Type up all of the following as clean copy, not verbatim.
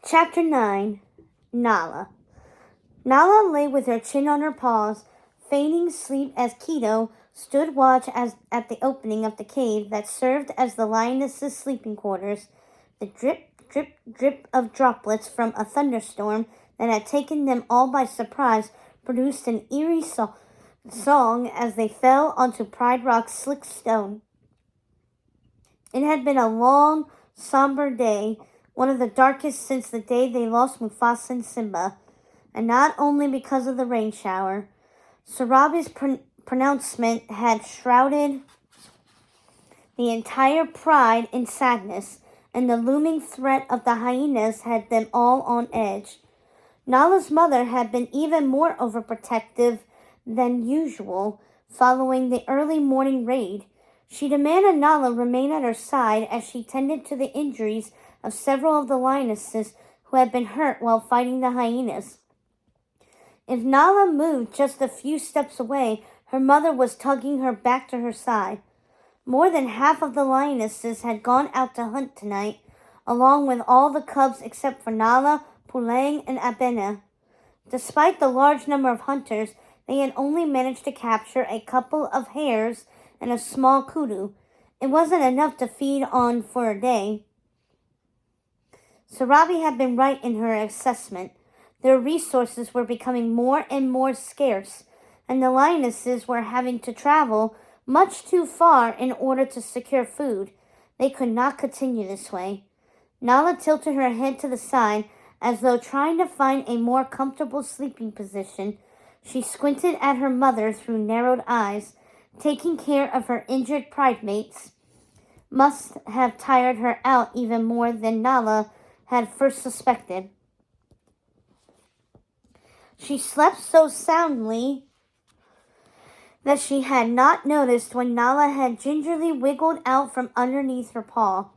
Chapter 9. Nala. Nala lay with her chin on her paws, feigning sleep as Keto stood watch at the opening of the cave that served as the lioness's sleeping quarters. The drip, drip, drip of droplets from a thunderstorm that had taken them all by surprise produced an eerie song as they fell onto Pride Rock's slick stone. It had been a long, somber day, one of the darkest since the day they lost Mufasa and Simba, and not only because of the rain shower. Sarabi's pronouncement had shrouded the entire pride in sadness, and the looming threat of the hyenas had them all on edge. Nala's mother had been even more overprotective than usual following the early morning raid. She demanded Nala remain at her side as she tended to the injuries of several of the lionesses who had been hurt while fighting the hyenas. If Nala moved just a few steps away, her mother was tugging her back to her side. More than half of the lionesses had gone out to hunt tonight, along with all the cubs except for Nala, Pulang, and Abena. Despite the large number of hunters, they had only managed to capture a couple of hares and a small kudu. It wasn't enough to feed on for a day. Sarabi had been right in her assessment. Their resources were becoming more and more scarce, and the lionesses were having to travel much too far in order to secure food. They could not continue this way. Nala tilted her head to the side as though trying to find a more comfortable sleeping position. She squinted at her mother through narrowed eyes. Taking care of her injured pride mates must have tired her out even more than Nala had first suspected. She slept so soundly that she had not noticed when Nala had gingerly wiggled out from underneath her paw.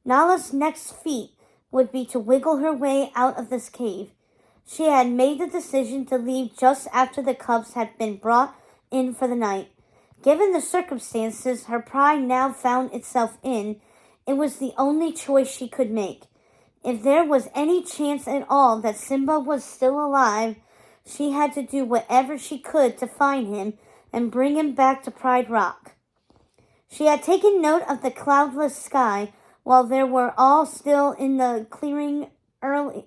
Nala's next feat would be to wiggle her way out of this cave. She had made the decision to leave just after the cubs had been brought in for the night. Given the circumstances her pride now found itself in, it was the only choice she could make. If there was any chance at all that Simba was still alive, she had to do whatever she could to find him and bring him back to Pride Rock. She had taken note of the cloudless sky while they were all still in the clearing earlier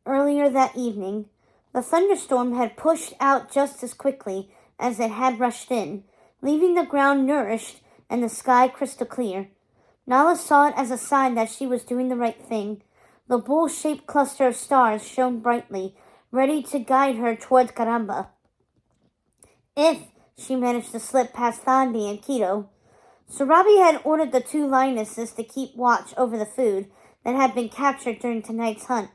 that evening. The thunderstorm had pushed out just as quickly as it had rushed in, leaving the ground nourished and the sky crystal clear. Nala saw it as a sign that she was doing the right thing. The bowl-shaped cluster of stars shone brightly, ready to guide her towards Karamba. If she managed to slip past Thandi and Keto. Sarabi had ordered the two lionesses to keep watch over the food that had been captured during tonight's hunt.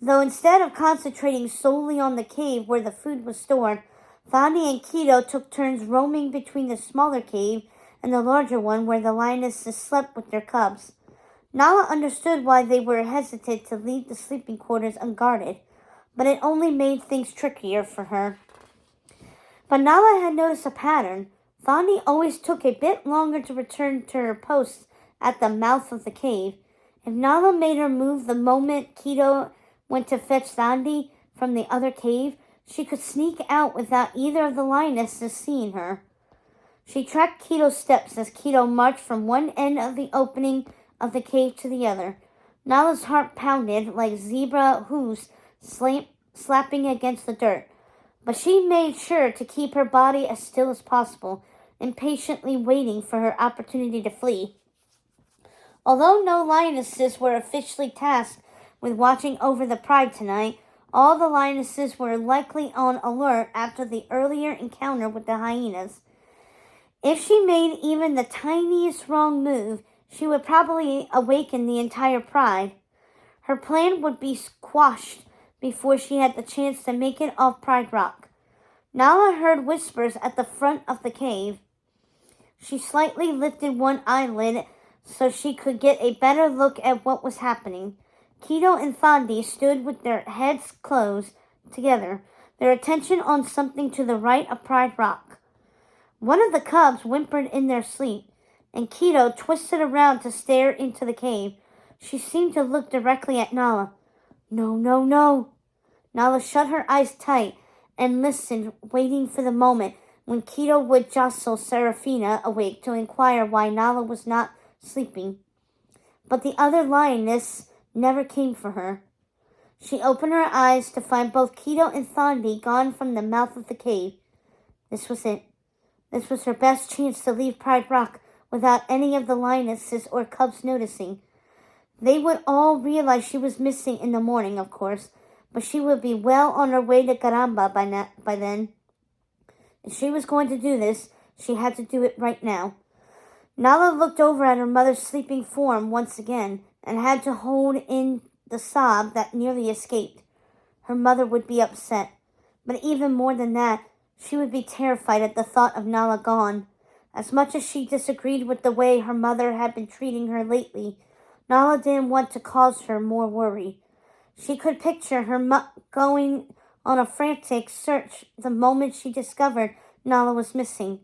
Though instead of concentrating solely on the cave where the food was stored, Thandi and Keto took turns roaming between the smaller cave and the larger one where the lionesses slept with their cubs. Nala understood why they were hesitant to leave the sleeping quarters unguarded, but it only made things trickier for her. But Nala had noticed a pattern. Thandi always took a bit longer to return to her post at the mouth of the cave. If Nala made her move the moment Keto went to fetch Thandi from the other cave, she could sneak out without either of the lionesses seeing her. She tracked Keto's steps as Keto marched from one end of the opening of the cave to the other. Nala's heart pounded like zebra hooves slapping against the dirt, but she made sure to keep her body as still as possible, impatiently waiting for her opportunity to flee. Although no lionesses were officially tasked with watching over the pride tonight, all the lionesses were likely on alert after the earlier encounter with the hyenas. If she made even the tiniest wrong move, she would probably awaken the entire pride. Her plan would be squashed before she had the chance to make it off Pride Rock. Nala heard whispers at the front of the cave. She slightly lifted one eyelid so she could get a better look at what was happening. Keto and Thandi stood with their heads closed together, their attention on something to the right of Pride Rock. One of the cubs whimpered in their sleep, and Keto twisted around to stare into the cave. She seemed to look directly at Nala. No, no, no. Nala shut her eyes tight and listened, waiting for the moment when Keto would jostle Serafina awake to inquire why Nala was not sleeping. But the other lioness never came for her. She opened her eyes to find both Keto and Thandi gone from the mouth of the cave. This was it. This was her best chance to leave Pride Rock without any of the lionesses or cubs noticing. They would all realize she was missing in the morning, of course, but she would be well on her way to Caramba by then. If she was going to do this, she had to do it right now. Nala looked over at her mother's sleeping form once again and had to hold in the sob that nearly escaped. Her mother would be upset, but even more than that, she would be terrified at the thought of Nala gone. As much as she disagreed with the way her mother had been treating her lately, Nala didn't want to cause her more worry. She could picture her going on a frantic search the moment she discovered Nala was missing.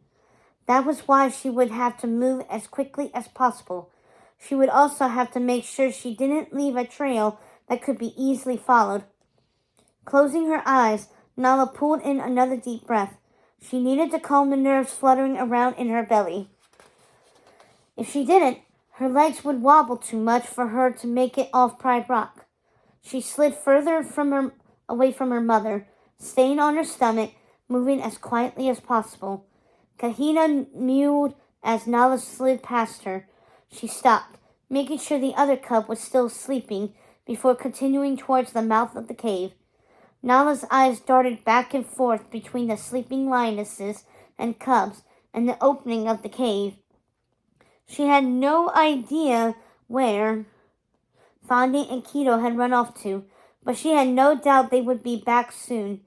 That was why she would have to move as quickly as possible. She would also have to make sure she didn't leave a trail that could be easily followed. Closing her eyes, Nala pulled in another deep breath. She needed to calm the nerves fluttering around in her belly. If she didn't, her legs would wobble too much for her to make it off Pride Rock. She slid further away from her mother, staying on her stomach, moving as quietly as possible. Kahina mewed as Nala slid past her. She stopped, making sure the other cub was still sleeping before continuing towards the mouth of the cave. Nala's eyes darted back and forth between the sleeping lionesses and cubs and the opening of the cave. She had no idea where Thandi and Keto had run off to, but she had no doubt they would be back soon.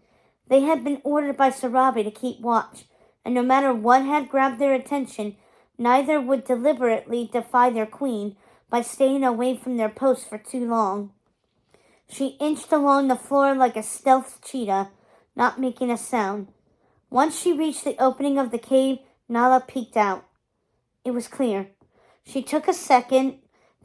They had been ordered by Sarabi to keep watch, and no matter what had grabbed their attention, neither would deliberately defy their queen by staying away from their post for too long. She inched along the floor like a stealth cheetah, not making a sound. Once she reached the opening of the cave, Nala peeked out. It was clear. She took a second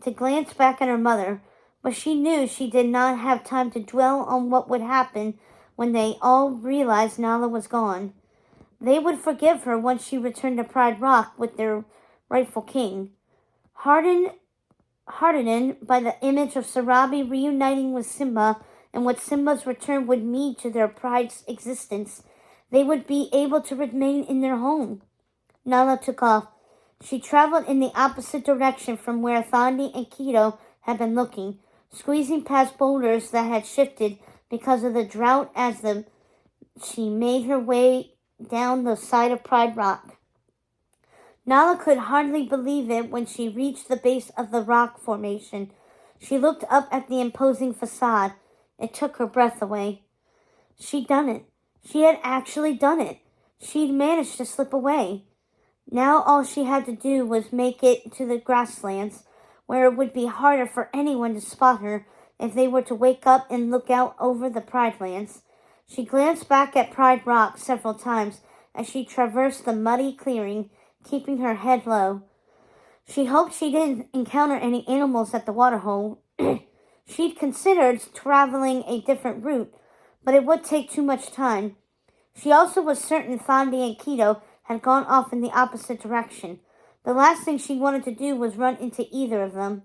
to glance back at her mother, but she knew she did not have time to dwell on what would happen when they all realized Nala was gone. They would forgive her once she returned to Pride Rock with their rightful king. Hardened by the image of Sarabi reuniting with Simba and what Simba's return would mean to their pride's existence, they would be able to remain in their home. Nala took off. She traveled in the opposite direction from where Thandi and Keto had been looking, squeezing past boulders that had shifted because of the drought as she made her way down the side of Pride Rock. Nala could hardly believe it when she reached the base of the rock formation. She looked up at the imposing facade. It took her breath away. She'd done it. She had actually done it. She'd managed to slip away. Now all she had to do was make it to the grasslands, where it would be harder for anyone to spot her if they were to wake up and look out over the Pride Lands. She glanced back at Pride Rock several times as she traversed the muddy clearing, keeping her head low. She hoped she didn't encounter any animals at the waterhole. She'd considered traveling a different route, but it would take too much time. She also was certain Thandi and Keto had gone off in the opposite direction. The last thing she wanted to do was run into either of them.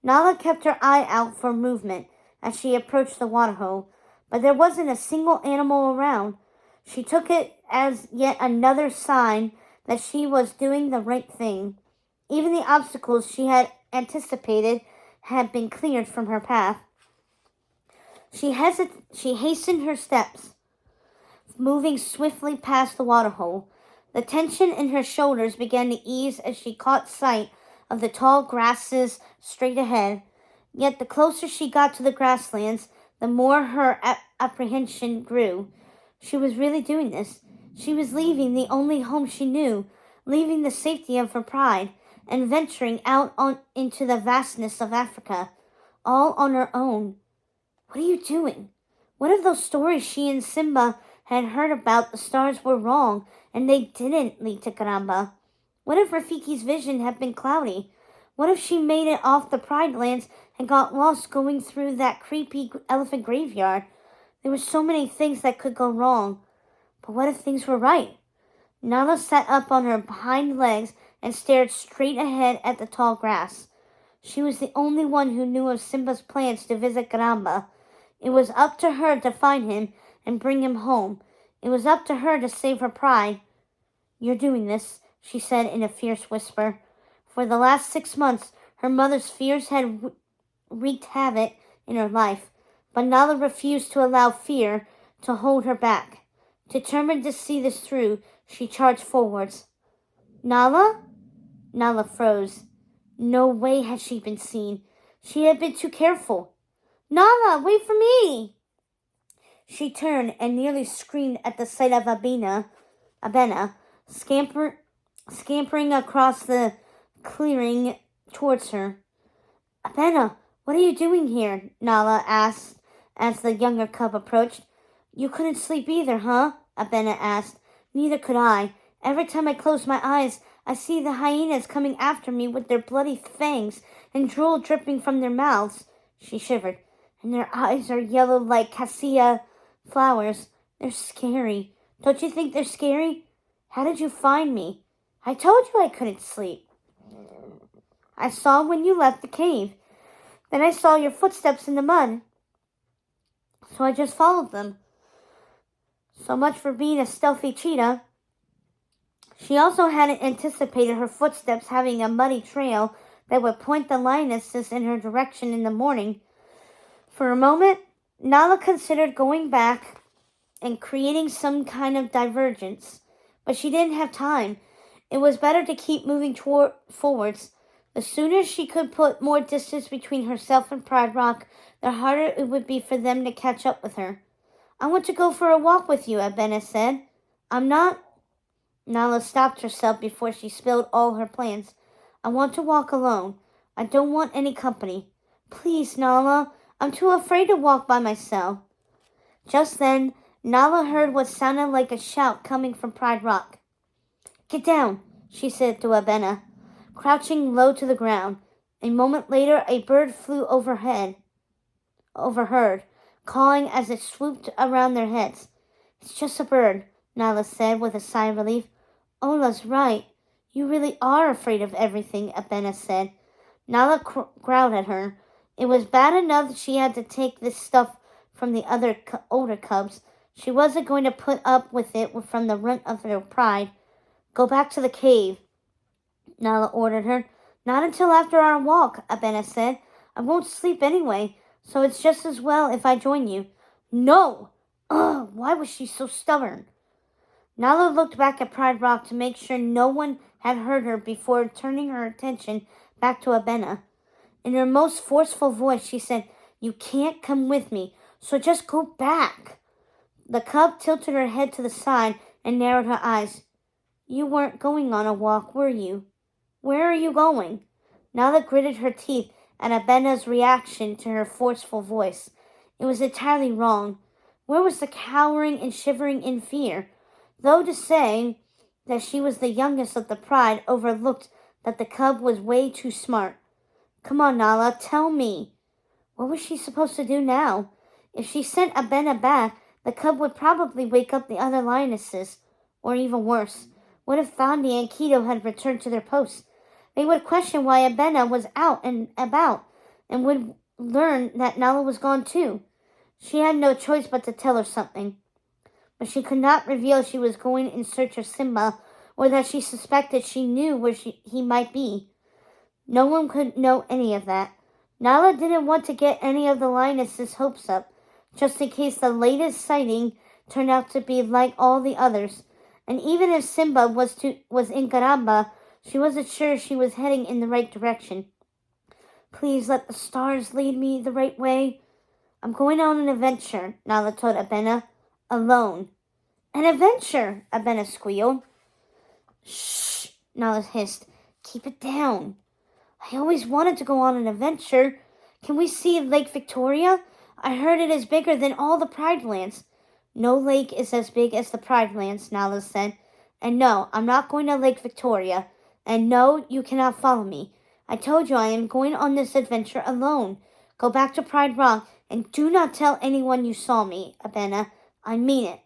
Nala kept her eye out for movement as she approached the waterhole, but there wasn't a single animal around. She took it as yet another sign that she was doing the right thing. Even the obstacles she had anticipated had been cleared from her path. She hastened her steps, moving swiftly past the waterhole. The tension in her shoulders began to ease as she caught sight of the tall grasses straight ahead. Yet the closer she got to the grasslands, the more her apprehension grew. She was really doing this. She was leaving the only home she knew, leaving the safety of her pride, and venturing out into the vastness of Africa, all on her own. What are you doing? What if those stories she and Simba had heard about the stars were wrong, and they didn't lead to Karamba? What if Rafiki's vision had been cloudy? What if she made it off the Pride Lands and got lost going through that creepy elephant graveyard. There were so many things that could go wrong. But what if things were right? Nala sat up on her hind legs and stared straight ahead at the tall grass. She was the only one who knew of Simba's plans to visit Garamba. It was up to her to find him and bring him home. It was up to her to save her pride. "You're doing this," she said in a fierce whisper. For the last 6 months, her mother's fears had wreaked havoc in her life, but Nala refused to allow fear to hold her back. Determined to see this through, she charged forwards. "Nala?" Nala froze. No way had she been seen. She had been too careful. "Nala, wait for me!" She turned and nearly screamed at the sight of Abena, scampering across the clearing towards her. "Abena, what are you doing here?" Nala asked as the younger cub approached. "You couldn't sleep either, huh?" Abena asked. "Neither could I. Every time I close my eyes, I see the hyenas coming after me with their bloody fangs and drool dripping from their mouths." She shivered. "And their eyes are yellow like cassia flowers. They're scary. Don't you think they're scary? How did you find me?" "I told you I couldn't sleep. I saw when you left the cave. Then I saw your footsteps in the mud. So I just followed them. So much for being a stealthy cheetah." She also hadn't anticipated her footsteps having a muddy trail that would point the lionesses in her direction in the morning. For a moment, Nala considered going back and creating some kind of divergence, but she didn't have time. It was better to keep moving forwards. The sooner she could put more distance between herself and Pride Rock, the harder it would be for them to catch up with her. "I want to go for a walk with you," Abena said. "I'm not..." Nala stopped herself before she spilled all her plans. "I want to walk alone. I don't want any company. Please, Nala, I'm too afraid to walk by myself." Just then, Nala heard what sounded like a shout coming from Pride Rock. "Get down," she said to Abena, crouching low to the ground. A moment later, a bird flew overheard, cawing as it swooped around their heads. "It's just a bird," Nala said with a sigh of relief. "Ola's right. You really are afraid of everything," Abena said. Nala growled at her. It was bad enough that she had to take this stuff from the other older cubs. She wasn't going to put up with it from the runt of their pride. "Go back to the cave," Nala ordered her. "Not until after our walk," Abena said. "I won't sleep anyway, so it's just as well if I join you." "No!" Ugh, why was she so stubborn? Nala looked back at Pride Rock to make sure no one had heard her before turning her attention back to Abena. In her most forceful voice, she said, "You can't come with me, so just go back." The cub tilted her head to the side and narrowed her eyes. "You weren't going on a walk, were you? Where are you going?" Nala gritted her teeth at Abena's reaction to her forceful voice. It was entirely wrong. Where was the cowering and shivering in fear? Though to say that she was the youngest of the pride overlooked that the cub was way too smart. "Come on, Nala, tell me." What was she supposed to do now? If she sent Abena back, the cub would probably wake up the other lionesses. Or even worse, what if Thandi and Keto had returned to their posts? They would question why Abena was out and about, and would learn that Nala was gone too. She had no choice but to tell her something. But she could not reveal she was going in search of Simba, or that she suspected she knew where he might be. No one could know any of that. Nala didn't want to get any of the lionesses' hopes up, just in case the latest sighting turned out to be like all the others. And even if Simba was in Garamba, she wasn't sure she was heading in the right direction. "Please let the stars lead me the right way." "I'm going on an adventure," Nala told Abena. "Alone." "An adventure," Abena squealed. "Shh," Nala hissed. "Keep it down." "I always wanted to go on an adventure. Can we see Lake Victoria? I heard it is bigger than all the Pride Lands." "No lake is as big as the Pride Lands," Nala said. "And no, I'm not going to Lake Victoria. And no, you cannot follow me. I told you I am going on this adventure alone. Go back to Pride Rock and do not tell anyone you saw me, Abena. I mean it.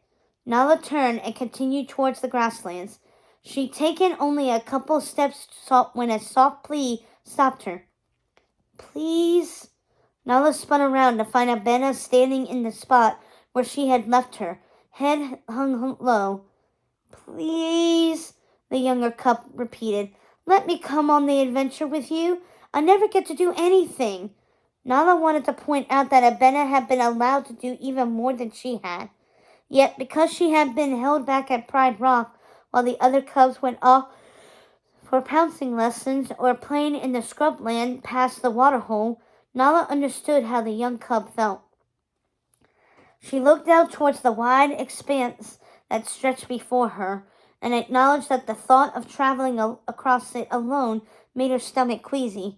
Nala turned and continued towards the grasslands. She'd taken only a couple steps when a soft plea stopped her. Please? Nala spun around to find Abena standing in the spot where she had left her, head hung low. Please, the younger cub repeated. Let me come on the adventure with you. I never get to do anything. Nala wanted to point out that Abena had been allowed to do even more than she had. Yet, because she had been held back at Pride Rock while the other cubs went off for pouncing lessons or playing in the scrubland past the waterhole, Nala understood how the young cub felt. She looked out towards the wide expanse that stretched before her, and acknowledged that the thought of traveling across it alone made her stomach queasy.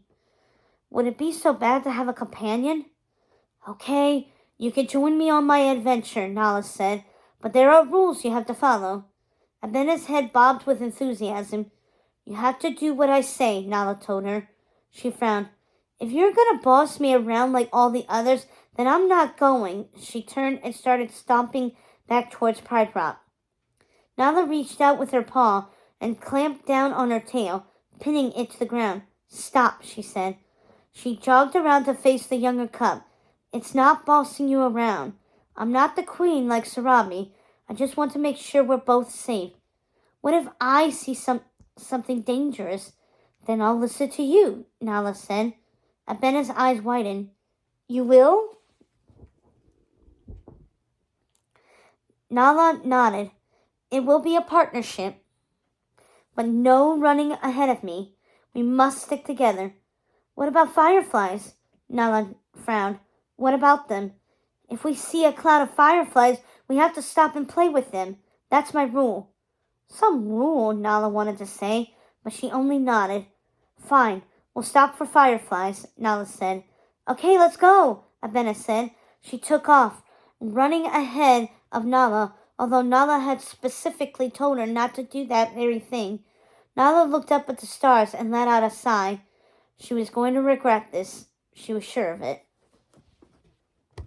Would it be so bad to have a companion? Okay, you can join me on my adventure, Nala said, but there are rules you have to follow. Abena's head bobbed with enthusiasm. You have to do what I say, Nala told her. She frowned. If you're going to boss me around like all the others, then I'm not going. She turned and started stomping back towards Pride Rock. Nala reached out with her paw and clamped down on her tail, pinning it to the ground. Stop, she said. She jogged around to face the younger cub. It's not bossing you around. I'm not the queen like Sarabi. I just want to make sure we're both safe. What if I see something dangerous? Then I'll listen to you, Nala said. Abena's eyes widened. You will? Nala nodded. It will be a partnership, but no running ahead of me. We must stick together. What about fireflies? Nala frowned. What about them? If we see a cloud of fireflies, we have to stop and play with them. That's my rule. Some rule, Nala wanted to say, but she only nodded. Fine, we'll stop for fireflies, Nala said. Okay, let's go, Abena said. She took off, running ahead of Nala, although Nala had specifically told her not to do that very thing. Nala looked up at the stars and let out a sigh. She was going to regret this. She was sure of it.